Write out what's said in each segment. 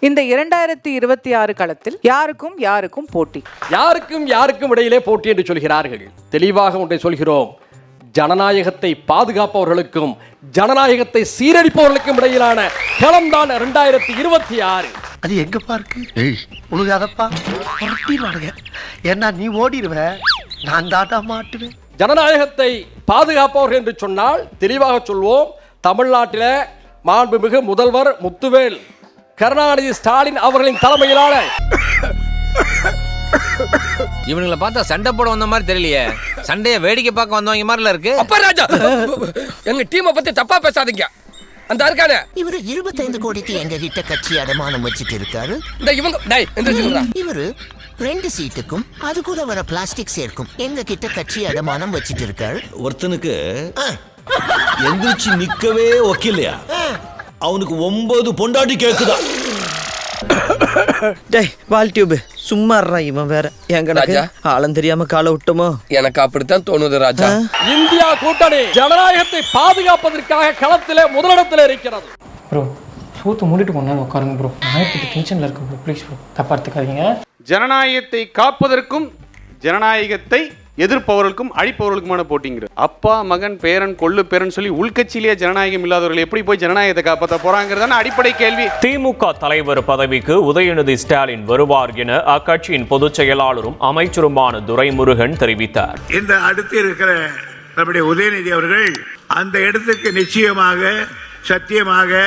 இந்த 2026 களத்தில் யாருக்கும் யாருக்கும் போட்டி? யாருக்கும் இடையிலே போட்டி என்று சொல்கிறார்கள். தெளிவாக ஒன்றை சொல்கிறோம். ஜனநாயகத்தை பாதுகாப்பவர்களுக்கும் ஜனநாயகத்தை சீரழிப்பவர்களுக்கும் இடையிலான களம்தான் 2026. அது எங்க பார்க்கு உழுகாதப்பா ஏன்னா நீ ஓடிடுவ, நான் தாட்டா மாட்டுவேன். ஜனநாயகத்தை பாதுகாப்பவர்கள் என்று சொன்னால் தெளிவாக சொல்வோம். தமிழ்நாட்டில் மாண்புமிகு முதல்வர் முத்துவேல் கருணாநிதி ஸ்டாலின் அவர்களின் தலைமையிலான இவனுங்களை பார்த்தா சண்டை போட வந்த மாதிரி தெரியலையே, சண்டையை வேடிக்கை பார்க்க வந்தவங்க மாதிரில இருக்கு. அப்பா ராஜா, எங்க டீமை பத்தி தப்பா பேசாதீங்க. அந்த இருக்கானே இவரு 25 கோடிக்கு எங்க கிட்ட கட்சி அடமானம் வச்சுட்டு இருக்காரு. இந்த இவங்க டேய் எந்திரச்சுடா. இவரு 2 சீட்டுக்கும் அது கூட வர பிளாஸ்டிக் சேர்க்கும் எங்க கிட்ட கட்சி அடமானம் வச்சுட்டு இருக்காரு. ஒருத்தனுக்கு எந்திரிச்சு நிக்கவே ஒக்கில்லையா, அவனுக்கு 9 பொண்டாட்டி கேக்குதா. டேய் வால் டியூப் சும்மா இவன் வேற எங்க ஆளும் தெரியாம காலை விட்டோமோ. எனக்கு அப்படித்தான் தோணுது ராஜா. இந்தியா கூட்டணி ஜனநாயகத்தை பாதுகாப்பதற்காக களத்திலே முதலிடத்தில் இருக்கிறது. ப்ரோ சூத்து மூடிட்டு போனா உட்காருங்க ப்ரோ. நாயத்துக்கு டென்ஷன்ல இருக்கு ப்ரோ, ப்ளீஸ் ப்ரோ தப்பா எடுத்துக்காதீங்க. ஜனநாயகத்தை காப்பதற்கும் ஜனநாயகத்தை எதிர்ப்பவர்களுக்கும் அழிப்பவர்களுக்குமான போட்டிங்கிற அப்பா மகன் பேரன் கொள்ளு பேரன் சொல்லி உள்கட்சியிலேயே ஜனநாயகம் இல்லாதவர்கள் எப்படி போய் ஜனநாயகத்தை காப்பாற்ற போறாங்கிறதான அடிப்படை கேள்வி. திமுக தலைவர் பதவிக்கு உதயநிதி ஸ்டாலின் வருவார் என அக்கட்சியின் பொதுச் செயலாளரும் அமைச்சருமான துரைமுருகன் தெரிவித்தார். இந்த அடுத்து இருக்கிற நம்முடைய உதயநிதி அவர்கள் அந்த இடத்துக்கு நிச்சயமாக சத்தியமாக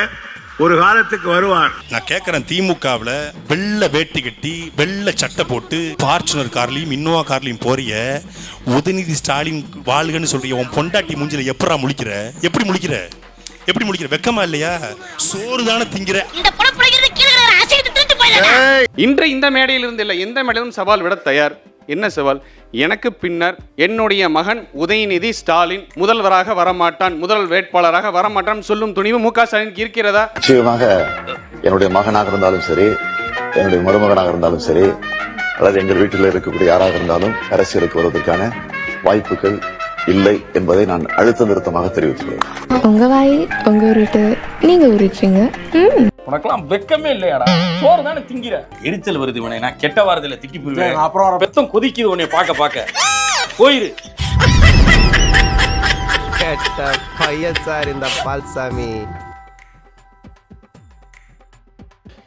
ஒரு காலத்துக்கு வருவார். நான் கேட்கறேன், திமுகவில் வெள்ளை வேட்டி கட்டி வெள்ளை சட்டை போட்டு பார்ச்சுனர் கார்லையும் இன்னோவா கார்லையும் போறிய உதயநிதி ஸ்டாலின் வாழ்கன்னு சொல்றிய உன் பொண்டாட்டி மூஞ்சில எப்படா முழிக்கிற? எப்படி முழிக்கிற? வெக்கமா இல்லையா? சோறு தானே திங்கிற. இன்று இந்த மேடையில் இருந்து இல்லை, எந்த மேடையிலும் சவால் விட தயார். என்ன சவால்? எனக்கு பின்னர் என்னுடைய மகன் உதயநிதி ஸ்டாலின் முதல்வராக வரமாட்டான், முதல் வேட்பாளராக வரமாட்டான் சொல்லும் துணிவு மு க ஸ்டாலினுக்கு இருக்கிறதா? நிச்சயமாக என்னுடைய மகனாக இருந்தாலும் சரி, என்னுடைய மருமகனாக இருந்தாலும் சரி, அல்லது எங்கள் வீட்டில் இருக்கக்கூடிய யாராக இருந்தாலும் அரசியலுக்கு வருவதற்கான வாய்ப்புகள் இல்லை என்பதை நான் அழுத்த நிறுத்தமாக தெரிவித்துள்ளேன். உங்க வாய் உங்க உருட்டு நீங்க உருட்டுறீங்க. உனக்கெல்லாம் வெக்கமே இல்லையாடா? சோறு தானே திங்கிற. எரிச்சல் வருது உனே, நான் கெட்ட வாரத்துல திக்கி போயிருவேன். அப்புறம் வெத்தம் கொதிக்குது உன்னை பார்க்க போயிரு. கேட்ட பையன் சார் இந்த பால்சாமி.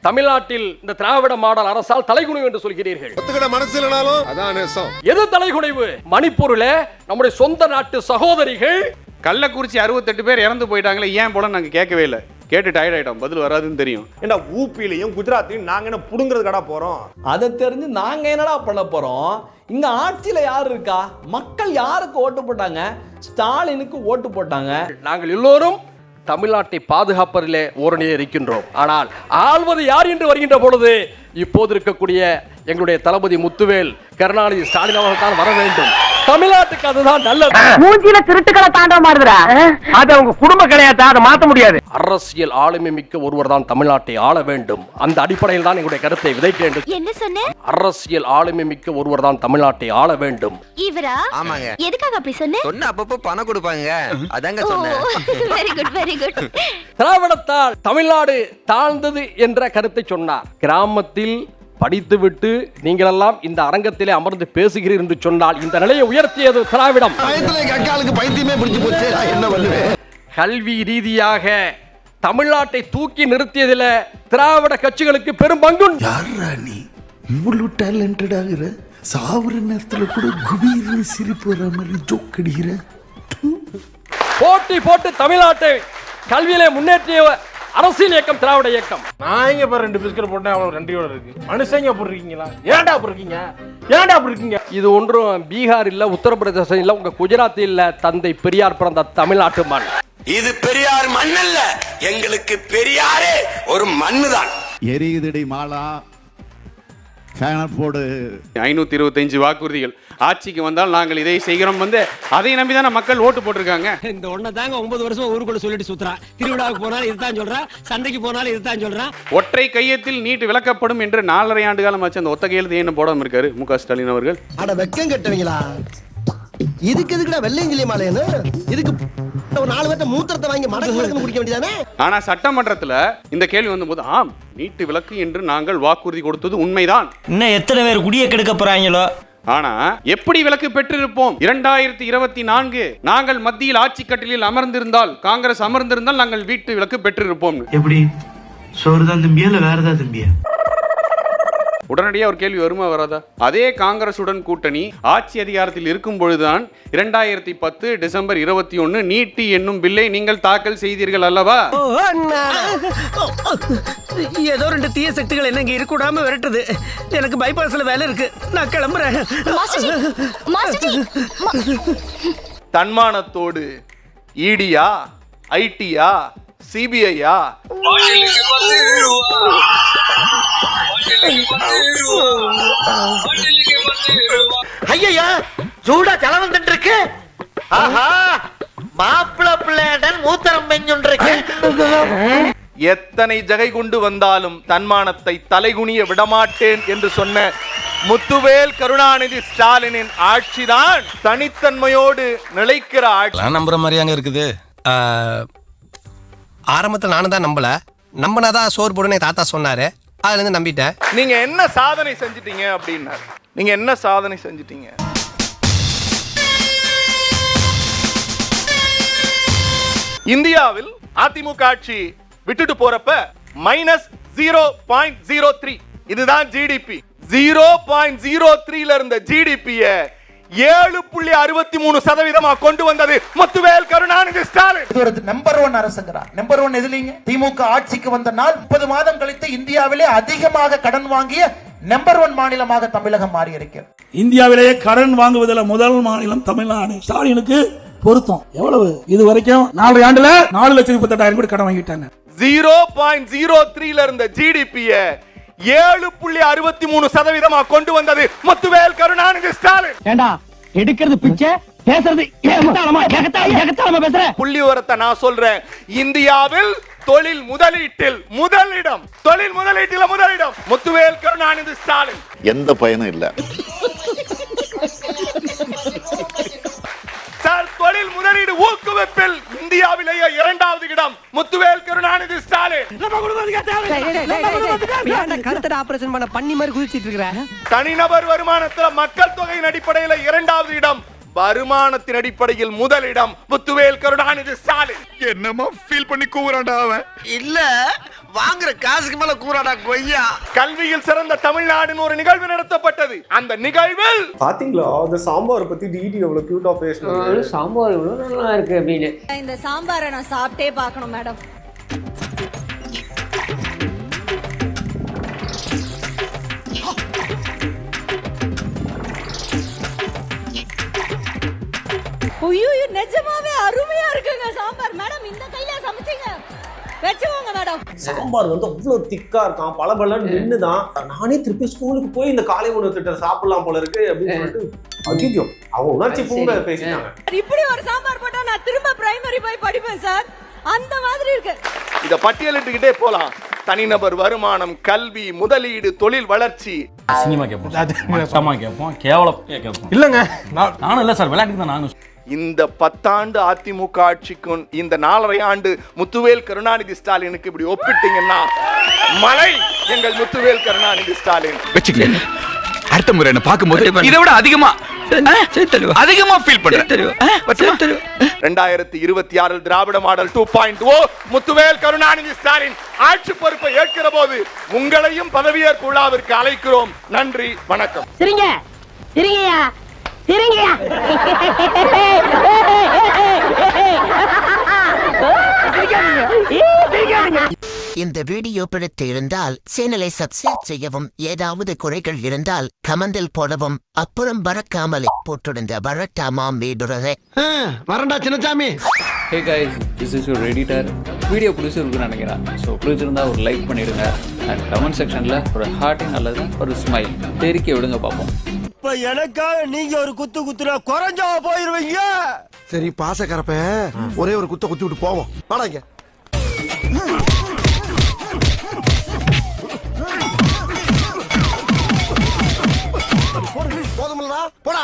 தமிழ்நாட்டில் இந்த திராவிட மாடல் அரசால் தலைகுனிவு என்று சொல்கிறீர்கள். எது தலைகுனிவு? மணிப்பூரில் நம்முடைய சொந்த நாட்டு சகோதரிகள் கள்ளக்குறிச்சி 68 பேர் இறந்து போயிட்டாங்களே, ஏன் போல நாங்க கேட்கவே இல்லை. கேட்டு டயர்ட் ஆயிட்டோம், பதில் வராதுன்னு தெரியும். ஏன்னா ஊபிலையும் குஜராத்லையும் நாங்க என்ன புடுங்கிறது கடா போறோம்? அதை தெரிஞ்சு நாங்க என்னடா பண்ண போறோம்? இங்க ஆட்சியில யாரு இருக்கா? மக்கள் யாருக்கு ஓட்டு போட்டாங்க? ஸ்டாலினுக்கு ஓட்டு போட்டாங்க. நாங்கள் எல்லோரும் தமிழ்நாட்டை பாதுகாப்பதிலே ஓரணியே இருக்கின்றோம். ஆனால் ஆள்வது யார் என்று வருகின்ற பொழுது இப்போது இருக்கக்கூடிய எங்களுடைய தளபதி முத்துவேல் கருணாநிதி ஸ்டாலின் அவர்கள் தான் வர வேண்டும். தமிழ்நாட்டுக்கு அதுதான் நல்லது. மூஞ்சில திருட்டுக்களை தாண்ட மாறுதுடா. அது அவங்க குடும்ப கிடையாது, அதை மாத்த முடியாது. அரசியல் ஆளுமை மிக்க ஒருவர் தான் தமிழ்நாட்டை ஆள வேண்டும். அந்த அடிப்படையில் தான் எங்களுடைய கருத்தை விதைக்க வேண்டும். என்ன சொன்ன? அரசியல் ஆளுமை மிக்க ஒருவர் தான் தமிழ்நாட்டை ஆள வேண்டும். இவரா? ஆமாங்க. எதுக்காக அப்படி சொன்ன? சொன்ன அப்பப்போ பணம் கொடுப்பாங்க, அதாங்க சொன்னேன். Very good very good. திராவிடத்தால் தமிழ்நாடு தாழ்ந்தது என்ற கருத்தை சொன்னார். கிராமத்தில் படித்துவிட்டு நீங்களெல்லாம் இந்த அரங்கத்திலே அமர்ந்து பேசுகிறீர்கள் என்று சொன்னால் இந்த நிலையை உயர்த்தியது திராவிடம். கல்வி ரீதியாக தமிழ்நாட்டை தூக்கி நிறுத்தியதில் திராவிட கட்சிகளுக்கு பெரும் பங்கு. இவ்வளவு டேலண்டட் ஆகிற சாவுற நேரத்துல கூட குபீர்னு சிரிப்பு வர மாதிரி ஜோக் அடிக்கிற. போட்டி போட்டு தமிழ்நாட்டை கல்வியிலே முன்னேற்றிய அரசியல் இயக்கம் திராவிட இயக்கம். நான் இங்க பாரு 2 பிஸ்கட் போட்டேன், அவ்வளவு நன்றியோட இருக்கு. மனுஷங்க அப்படி இருக்கீங்களா? ஏன்டா அப்படி இருக்கீங்க? இது ஒன்றும் பீகார் இல்ல, உத்தரப்பிரதேசம் இல்ல, உங்க குஜராத் இல்ல, தந்தை பெரியார் பிறந்த தமிழ்நாட்டு மண். இது பெரியார் மண் அல்ல, எங்களுக்கு பெரியாரே ஒரு மண்ணு தான். எரியுதடி மாலா 525 வாக்குறுதிகள் ஆட்சிக்கு வந்தால் நாங்கள் இதை செய்கிறோம் வந்து அதை நம்பிதான மக்கள் ஓட்டு போட்டிருக்காங்க. இந்த ஒண்ண தாங்க 9 வருஷம் ஊருக்குள்ள சொல்லிட்டு சுத்துறா. திருவிழாவுக்கு போனாலும் இதுதான் சொல்றா, சண்டைக்கு போனாலும் இதுதான் சொல்றா. ஒற்றை கையத்தில் நீட் விலக்கப்படும் என்று 4.5 ஆண்டு காலம் ஆச்சு. அந்த ஒத்த கையெழுத்து என்ன போடாம இருக்காரு மு க ஸ்டாலின் அவர்கள்? அட வெக்கம் கெட்டவங்களா. இதுக்கு எதுக்குடா வெள்ளையங்கிலி மாலையன்னு இதுக்கு ஒரு 4 பேர்ட்ட மூத்திரத்தை வாங்கி மடக்கு குடிக்க வேண்டியதானே. ஆனா சட்டமன்றத்துல இந்த கேள்வி வந்தபோது ஆம் நீட்டு விலக்கு என்று நாங்கள் வாக்குறுதி கொடுத்தது உண்மைதான். இன்னும் எத்தனை பேர் குடிய கெடுக்க போறாங்களோ. ஆனா எப்படி விலக்கு பெற்றிருப்போம்? 2024 நாங்கள் மத்தியில் ஆட்சி கட்டிலில் அமர்ந்திருந்தால், காங்கிரஸ் அமர்ந்திருந்தால் நாங்கள் வீட்டு விலக்கு பெற்றிருப்போம். எப்படி சோறு தான் திம்பியா இல்ல வேற ஏதாவது திம்பியா? உடனடியாக ஒரு கேள்வி வருமா வராதா? அதே காங்கிரசுடன் கூட்டணி ஆட்சி அதிகாரத்தில் இருக்கும் பொழுதுதான் 2010 டிசம்பர் 21 நீட்டி என்னும் பில்லை நீங்கள் தாக்கல் செய்தீர்கள் அல்லவா? ஏதோ 2 தீய சக்திகள் என்ன இங்க இருக்கக்கூடாம விரட்டுது. எனக்கு பைபாஸ்ல வேலை இருக்கு, நான் கிளம்புறேன். தன்மானத்தோடு இடியா, ஐடியா, சிபிஐயா? ஐயா சூடா ஜலம் வந்துட்டு இருக்கு. ஆஹா மாப்பிள பிள்ளைடன் மூத்தரம் பெஞ்சுருக்கு. எத்தனை ஜகை கொண்டு வந்தாலும் தன்மானத்தை தலைகுனிய விடமாட்டேன் என்று சொன்ன முத்துவேல் கருணாநிதி ஸ்டாலினின் ஆட்சிதான் தனித்தன்மையோடு நிலைக்கிற ஆட்சி. நம்புற மாதிரியாங்க இருக்குது. ஆரம்பத்தில் நானும் தான் நம்பல. நம்பினாதான் சோறு போடுன்னு தாத்தா சொன்னாரு, அதுல இருந்து நம்பிட்டேன். நீங்க என்ன சாதனை செஞ்சிட்டீங்க அப்படின்னாரு. நீங்க என்ன சாதனை செஞ்சிட்டீங்க? இந்தியாவில் அதிமுக ஆட்சி விட்டுட்டு போறப்ப -0.03 இதுதான் ஜிடிபி. 0.03 இருந்த ஜிடிபிய 7.63% கொண்டு வந்தது முத்துவேல் கருணாநிதி ஸ்டாலின். இது ஒரு நம்பர் 1 அரசுங்கிறா. நம்பர் 1 எதுலீங்க? திமுக ஆட்சிக்கு வந்த நாள் 30 மாதம் கழித்து இந்தியாவிலே அதிகமாக கடன் வாங்கிய நம்பர் 1 மாநிலமாக தமிழகம் மாறி இருக்கிறது. இந்தியாவிலேயே கடன் வாங்குவதில் முதல் மாநிலம் தமிழ்நாடு. ஸ்டாலினுக்கு பொருத்தம் எவ்வளவு? இது வரைக்கும் 4 ஆண்டுல 4,38,000 கோடி கடன் வாங்கிட்டாங்க. 0.03 இருந்த ஜிடிபிய 7.63% கொண்டு வந்தது முத்துவேல் கருணாநிதி ஸ்டாலின். ஏண்டா எடுக்கிறது பிச்சை, பேசுறது ஏகத்தாளமா பேசுற. புள்ளி விவரத்தை நான் சொல்றேன். இந்தியாவில் தொழில் முதலீட்டில் முதலிடம், தொழில் முதலீட்டில் முதலிடம் முத்துவேல் கருணாநிதி ஸ்டாலின். எந்த பயனும் இல்ல சார். தொழில் முதலீடு ஊக்குவிப்பில் இந்தியாவிலேயே 2வது இடம் முத்துவேல் கருணாநிதி ஸ்டாலின். ஆபரேஷன் பண்ண பண்ணி மாதிரி குதிச்சிட்டு இருக்கிற. தனிநபர் வருமானத்தில் மக்கள் தொகையின் அடிப்படையில் 2வது இடம், வருமானத்தின் அடிப்படையில் முதலிடம் முத்துவேல் கருணாநிதி ஸ்டாலின். என்னமா ஃபீல் பண்ணி கூவுறான்டா அவன்? இல்ல வாங்குற காசுக்கு மேல கூறாடா கொய்யா. கல்வியில் சிறந்த தமிழ்நாடுன்னு ஒரு நிகழ்வு நடத்தப்பட்டது. அந்த நிகழ்வில் பாத்தீங்களா அந்த சாம்பார் பத்தி டிடி எவ்வளவு கியூட்டா பேசுனாரு. சாம்பார் இவ்வளவு நல்லா இருக்கு அப்படின்னு. இந்த சாம்பாரை நான் சாப்பிட்டே பார்க்கணும் மேடம். ஐயோ நிஜமாவே அருமையா இருக்குங்க சாம்பார். மேடம் இந்த கையில சமைச்சீங்க வெச்சுவோங்க மேடம். சாம்பார் வந்து அவ்வளவு திக்கா இருக்கான், பலபலன்னு நின்னுதான். நானே திருப்பி ஸ்கூலுக்கு போய் இந்த காலை உணவு திட்டம் சாப்பிடலாம் போல இருக்கு அப்படின்னு சொல்லிட்டு ஐயோ அவங்க உணர்ச்சி பூங்க பேசிட்டாங்க. இப்படி ஒரு சாம்பார் போட்டா நான் திரும்ப பிரைமரி போய் படிப்பேன் சார், அந்த மாதிரி இருக்கு. இத பட்டியலிட்டுக்கிட்டே போலாம். தனிநபர் வருமானம், கல்வி, முதலீடு, தொழில் வளர்ச்சி. சினிமா கேட்போம், மட்டமா கேட்போம், கேவலம் கேட்போம். இல்லங்க நானும் இல்ல சார், விளையாட்டுக்கு தான் நானும். இந்த 10 ஆண்டு அதிமுக ஆட்சிக்கும் இந்த 4.5 ஆண்டு முத்துவேல் கருணாநிதி ஸ்டாலினுக்கு இப்படி ஒப்பிட்டீங்கன்னா மலை எங்கள் முத்துவேல் கருணாநிதி ஸ்டாலின். வெச்சுக்கல அடுத்த முறை என்ன பாக்கும்போது இதை விட அதிகமா ஃபீல் பண்றேன். 2026 திராவிட மாடல் 2.0 முத்துவேல் கருணாநிதி ஸ்டாலின் ஆட்சி பொறுப்பை ஏற்கிற போது உங்களையும் பதவியேற்பு விழாவிற்கு அழைக்கிறோம். நன்றி, வணக்கம். சரிங்க சரிங்கயா சரிங்கயா. இந்த வீடியோ பிடித்து இருந்தால் சேனலை சப்ஸ்கிரைப் செய்யவும், ஏதாவது குறைகள் இருந்தால் கமெண்டில் போடவும், அப்புறம் பறக்காமலே போட்டிருந்த வரட்டாமாம் வீடுறதை வரண்டா Chinnasamy. Hey guys, this is your editor. Video பிடிச்சிருக்குன்னு நினைக்கிறேன். ஸோ பிடிச்சிருந்தா ஒரு லைக் பண்ணிடுங்க அண்ட் கமெண்ட் செக்ஷனில் ஒரு ஹார்ட்டிங் அல்லது ஒரு ஸ்மைல் தெரிக்க விடுங்க பார்ப்போம். இப்ப எனக்காக நீங்க ஒரு குத்து குத்துனா குறைஞ்சா போயிருவீங்க. சரி பாசக்கரப்ப ஒரே ஒரு குத்த குத்தி விட்டு போவோம். வாடாங்க. போதுமில்லடா போடா.